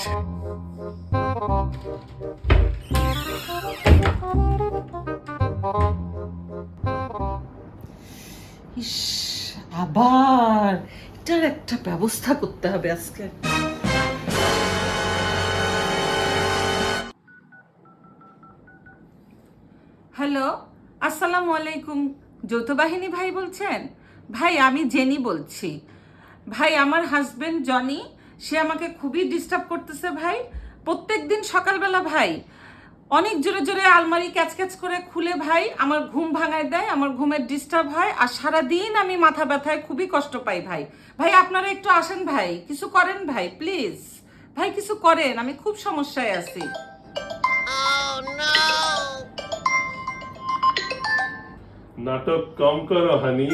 যাচ্ছে। ইস, আবার এটার একটা ব্যবস্থা করতে হবে আজকে। হ্যালো, আসসালামু আলাইকুম। যৌথ বাহিনী ভাই বলছেন? ভাই আমি জেনি বলছি। ভাই আমার হাজবেন্ড জনি, সে আমাকে খুবই ডিস্টার্ব করতেছে ভাই। প্রত্যেক দিন সকালবেলা ভাই অনেক জোরে জোরে আলমারি ক্যাচ ক্যাচ করে খুলে ভাই আমার ঘুম ভাঙায় দেয়, আমার ঘুমের ডিস্টার্ব হয়, আর সারাদিন আমি মাথা ব্যথায় খুবই কষ্ট পাই ভাই। ভাই আপনারা একটু আসেন ভাই, কিছু করেন ভাই প্লিজ। ভাই কিছু করেন, আমি খুব সমস্যায় আছি। নাটক কম করো হানি।